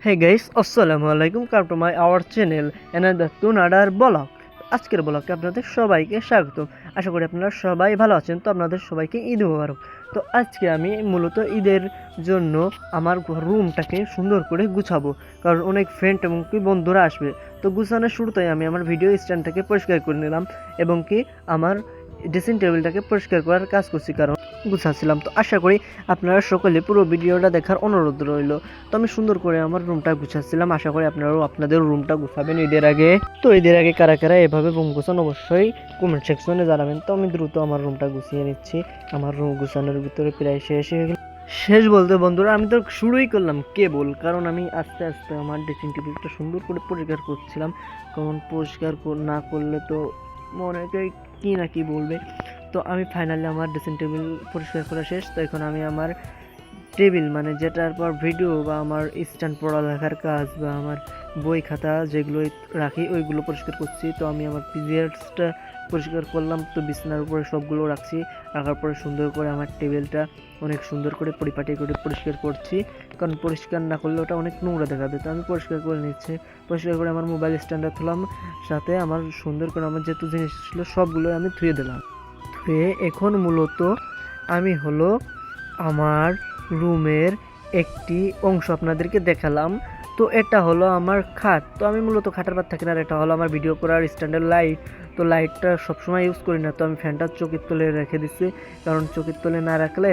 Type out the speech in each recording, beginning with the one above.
হে guys, আসসালামু আলাইকুম। Come to my our channel another টুনাডার ব্লগ। আজকের ব্লগে আপনাদের সবাইকে স্বাগত। আশা করি আপনারা সবাই ভালো আছেন। তো আপনাদের সবাইকে ঈদ মোবারক। তো আজকে আমি মূলত ঈদের জন্য আমার রুমটাকে সুন্দর করে গুছাবো, কারণ অনেক ফ্রেন্ড এবং কি বন্ধুরা আসবে। তো গুছানোর শুরুতেই আমি আমার ভিডিও স্ট্যান্ডটাকে পরিষ্কার করে নিলাম এবং কি আমার ড্রেসিং টেবিলটাকে পরিষ্কার করার কাজ করছি, কারণ গুছাচ্ছিলাম। তো আশা করি আপনারা সকলে পুরো ভিডিওটা দেখার অনুরোধ রইল। তো আমি সুন্দর করে আমার রুমটা গুছাচ্ছিলাম। আশা করি আপনারাও আপনাদের রুমটা গুছাবেন ঈদের আগে। তো ঈদের আগে কারা কারা এভাবে রুম গুছান অবশ্যই কমেন্ট সেকশনে জানাবেন। তো আমি দ্রুত আমার রুমটা গুছিয়ে নিচ্ছি। আমার রুম গুছানোর ভিতরে প্রায় শেষ হয়ে গেল। শেষ বলতে বন্ধুরা, আমি তো শুরুই করলাম কেবল, কারণ আমি আস্তে আস্তে আমার ড্রেসিং টেবিলটা সুন্দর করে পরিষ্কার করছিলাম। কারণ পরিষ্কার না করলে তো অনেকে কি না কি বলবে। তো আমি ফাইনালি আমার ড্রেসিং টেবিল পরিষ্কার করা শেষ। তো এখন আমি আমার টেবিল, মানে যেটার পর ভিডিও বা আমার স্ট্যান্ড পড়ালেখার কাজ বা আমার বই খাতা যেগুলো রাখি ওইগুলো পরিষ্কার করছি। তো আমি আমার পিরিয়ডসটা পরিষ্কার করলাম। তো বিছানার উপরে সবগুলো রাখছি। রাখার পরে সুন্দর করে আমার টেবিলটা অনেক সুন্দর করে পরিপাটি করে পরিষ্কার করছি, কারণ পরিষ্কার না করলে ওটা অনেক নোংরা দেখাবে। তো আমি পরিষ্কার করে নিচ্ছি। পরিষ্কার করে আমার মোবাইল স্ট্যান্ডটা তুললাম, সাথে আমার সুন্দর করে আমার যেহেতু জিনিস ছিল সবগুলো আমি ধুয়ে দিলাম। ধুয়ে এখন মূলত আমি হলো আমার রুমের একটি অংশ আপনাদেরকে দেখালাম। তো এটা হলো আমার খাট। তো আমি মূলত খাটের পার থাকি না, আর এটা হলো আমার ভিডিও করার স্ট্যান্ডার্ড লাইট। তো লাইটটা সবসময় ইউজ করি না, তো আমি ফ্যানটা চোখের তলে রেখে দিচ্ছি, কারণ চোখের তলে না রাখলে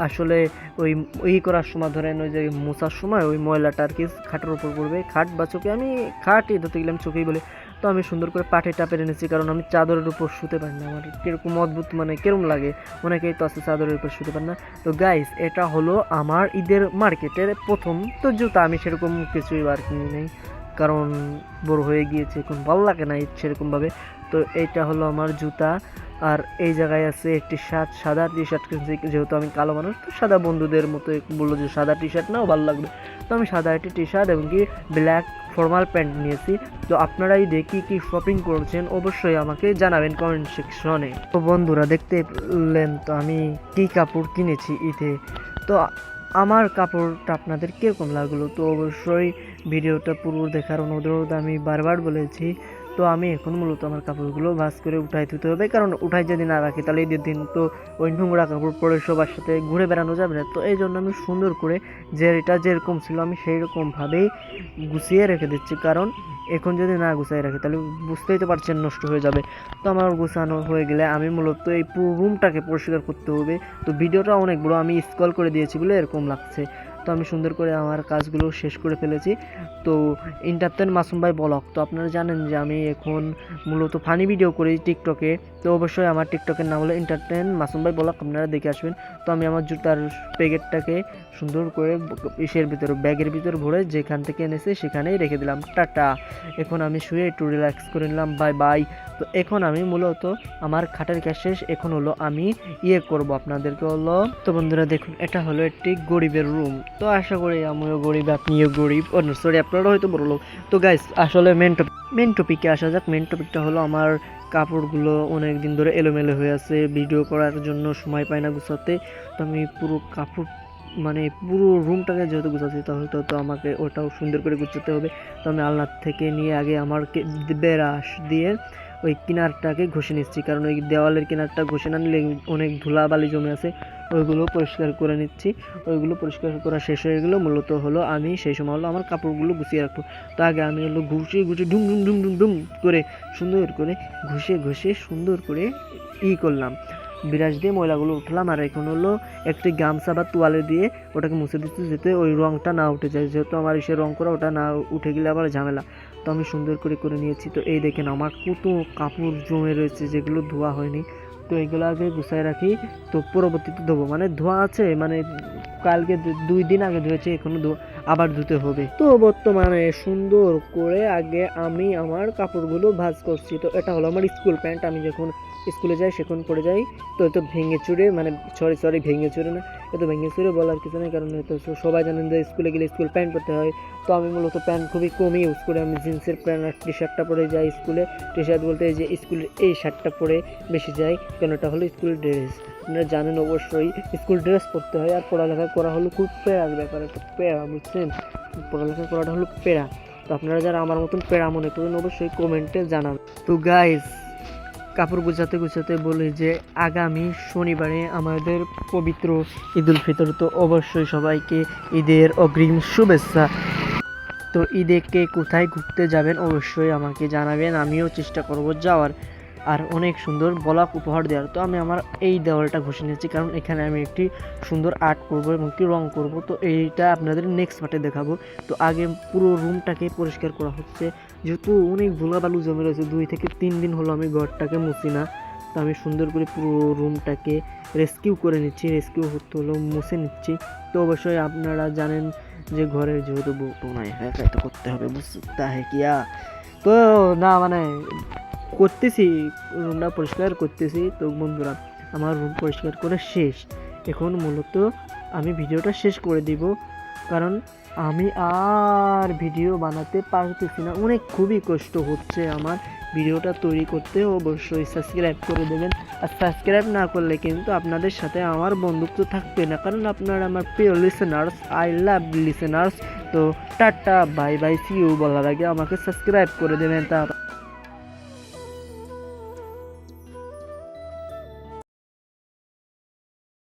আসলে ওই করার সময় ধরেন ওই যে মোছার সময় ওই ময়লাটা আর কি খাটের উপর পড়বে। খাট বা চোখে, আমি খাটই ধরতে গেলে আমি চোখেই বলি। তো আমি সুন্দর করে পাটিটা পেরে নিচ্ছি, কারণ আমি চাদরের উপর শুতে পারি না। আমার কিরকম অদ্ভুত, মানে কিরকম লাগে। অনেকেই তো আছে চাদরের উপর শুতে পারে না। তো গাইস, এটা হলো আমার ঈদের মার্কেটের প্রথম তো জুতা। আমি সেরকম কিছুই আর কিনি নেই, কারণ বড় হয়ে গিয়েছে, এখন ভালো লাগে না ঈদ সেরকমভাবে। তো এইটা হলো আমার জুতা। আর এই জায়গায় আছে একটি সাদা টি শার্ট কিনছি, যেহেতু আমি কালো মানুষ। তো সাদা বন্ধুদের মতো বললো যে সাদা টি শার্ট নাও, ভালো লাগবে। তো আমি সাদা একটি টি শার্ট এবং কি ব্ল্যাক ফর্মাল প্যান্ট নিয়েছি। তো আপনারা এই দেখি কি শপিং করছেন অবশ্যই আমাকে জানাবেন কমেন্ট সেকশনে। তো বন্ধুরা, দেখতে পেলেন তো আমি কি কাপড় কিনেছি ঈদে। তো আমার কাপড়টা আপনাদের কীরকম লাগলো তো অবশ্যই ভিডিওটা পুরো দেখার অনুরোধ আমি বারবার বলেছি। তো আমি এখন মূলত আমার কাপড়গুলো ভাঁজ করে উঠাই দিতে হবে, কারণ উঠাই যদি না রাখি তাহলে ঈদের দিন তো ওই নোংরা কাপড় পরে সবার সাথে ঘুরে বেড়ানো যাবে না। তো এই জন্য আমি সুন্দর করে যে এটা যেরকম ছিল আমি সেই রকমভাবেই গুছিয়ে রেখে দিচ্ছি, কারণ এখন যদি না গুছিয়ে রাখি তাহলে বুঝতেই তো পারছেন নষ্ট হয়ে যাবে। তো আমার গুছানো হয়ে গেলে আমি মূলত এই পুরো রুমটাকে পরিষ্কার করতে হবে। তো ভিডিওটা অনেক বড়, আমি স্ক্রল করে দিয়েছি বলে এরকম লাগছে। তো আমি সুন্দর করে আমার কাজগুলো শেষ করে ফেলেছি। তো এন্টারটেন মাসুম ভাই ব্লগ, তো আপনারা জানেন যে আমি এখন মূলত ফানি ভিডিও করি টিকটকে। তো অবশ্যই আমার টিকটকের নাম হলো এন্টারটেন মাসুম ভাই ব্লগ, আপনারা দেখে আসবেন। তো আমি আমার জুতার প্যাকেটটাকে সুন্দর করে ইসের ভিতরে ব্যাগের ভিতরে ভরে যেখান থেকে এনেছি সেখানেই রেখে দিলাম। টাটা। এখন আমি শুয়ে একটু রিল্যাক্স করে নিলাম। Bye bye. তো এখন আমি মূলত আমার খাটের কাজ শেষ। এখন হলো আমি করব আপনাদেরকে হলো। তো বন্ধুরা দেখুন, এটা হলো একটি গরিবের রুম। তো আশা করি আমিও গরিব, আপনিও গরিব, সরি আপনারা হয়তো বড় লোক। তো গাইস, আসলে মেন টপিকে আসা যাক। মেন টপিকটা হলো আমার কাপড়গুলো অনেক দিন ধরে এলোমেলো হয়ে আছে, ভিডিও করার জন্য সময় পাই না গুছাতে। তো আমি পুরো কাপড়, মানে পুরো রুমটাকে যেহেতু গুছাচ্ছি তাহলে তো আমাকে ওটাও সুন্দর করে গুছাতে হবে। তো আমি আলনার থেকে নিয়ে আগে আমার ব্রাশ দিয়ে ওই কিনারটাকে ঘষে নিচ্ছি, কারণ ওই দেওয়ালের কিনারটা ঘষে না নিলে অনেক ধুলাবালি জমে আছে, ওইগুলো পরিষ্কার করে নিচ্ছি। ওইগুলো পরিষ্কার করা শেষ হয়ে গেলো। মূলত হলো আমি সেই সময় হলো আমার কাপড়গুলো গুছিয়ে রাখবো। তো আগে আমি হলো ঘুষে ডুম ডুম ডুম ডুম ডুম করে সুন্দর করে ঘষে সুন্দর করে করলাম, ব্রাশ দিয়ে ময়লাগুলো উঠলাম। আর এখন হলো একটি গামছা বা তোয়ালে দিয়ে ওটাকে মুছে দিচ্ছি, যাতে ওই রঙটা না উঠে যায়, যেহেতু আমার এসে রং করা, ওটা না উঠে গেলে আবার ঝামেলা। তো আমি সুন্দর করে নিয়েছি। তো এই দেখেন আমার কত কাপড় জমে রয়েছে যেগুলো ধোয়া হয়নি। তো এগুলো আগে গুছাই রাখি, তো পরবর্তীতে ধোবো। মানে ধোয়া আছে, মানে কালকে 2 দিন আগে ধুয়েছি, এখনো আবার ধুতে হবে। তো বর্তমানে সুন্দর করে আগে আমি আমার কাপড়গুলো ভাঁজ করছি। তো এটা হলো আমার স্কুল প্যান্ট, আমি যখন স্কুলে যাই সেখন পরে যাই। তো এত ভেঙে চুরে, মানে সরি ভেঙে চুরে না, এত ভেঙে চুরে বলার কিছু নেই, কারণ হয়তো সবাই জানেন যে স্কুলে গেলে স্কুল প্যান্ট পরতে হয়। তো আমি মূলত প্যান্ট খুবই কমই ইউজ করি, আমি জিন্সের প্যান্ট আর টি শার্টটা পরে যাই স্কুলে। টি শার্ট বলতে এই যে স্কুলের এই শার্টটা পরে বেশি যাই, কারণ এটা হলো স্কুল ড্রেস। আপনারা জানেন অবশ্যই স্কুল ড্রেস পরতে হয়, আর পড়ালেখা করা হলো খুব প্যারার ব্যাপার, একটা প্যারা, বুঝছেন। পড়ালেখা করাটা হলো পেড়া। তো আপনারা যারা আমার মতন পেড়া মনে করেন অবশ্যই কমেন্টে জানান। তো গাইস, কাপড় গুছাতে গুছাতে বলি যে আগামী শনিবারে আমাদের পবিত্র ঈদুল ফিতর। তো অবশ্যই সবাইকে ঈদের অগ্রিম শুভেচ্ছা। তো ঈদে কে কোথায় ঘুরতে যাবেন অবশ্যই আমাকে জানাবেন, আমিও চেষ্টা করব যাওয়ার আর অনেক সুন্দর ব্লগ উপহার দেওয়ার। তো আমি আমার এই দেওয়ালটা ঘষে নিয়েছি, কারণ এখানে আমি একটি সুন্দর আর্ট করব এবং একটি রং করব। তো এইটা আপনাদের নেক্সট পার্টে দেখাবো। তো আগে পুরো রুমটাকে পরিষ্কার করা হচ্ছে, যেহেতু অনেক ধুলাবালু জমে রয়েছে, 2 থেকে 3 দিন হলো আমি ঘরটাকে মুছি না। তো আমি সুন্দর করে পুরো রুমটাকে রেস্কিউ করে নিচ্ছি, রেস্কিউ হতে হলো মুছে নিচ্ছি। তো অবশ্যই আপনারা জানেন যে ঘরের যেহেতু বউ নাই, হ্যাঁ তো করতে হবে, বুঝতে হয় কিয়া। তো না মানে করতেছি, রুমটা পরিষ্কার করতেছি। তো বন্ধুরা, আমার রুম পরিষ্কার করে শেষ। এখন মূলত আমি ভিডিওটা শেষ করে দিব, কারণ আমি আর ভিডিও বানাতে পারতেছি না, অনেক খুবই কষ্ট হচ্ছে আমার ভিডিওটা তৈরি করতে। অবশ্যই সাবস্ক্রাইব করে দেবেন, আর সাবস্ক্রাইব না করলে কিন্তু আপনাদের সাথে আমার বন্ধুত্ব থাকবে না, কারণ আপনারা আমার প্রিয় লিসেনার্স, আই লাভ লিসেনার্স। তো tata bye bye, see you বলার আগে আমাকে সাবস্ক্রাইব করে দেবেন। তা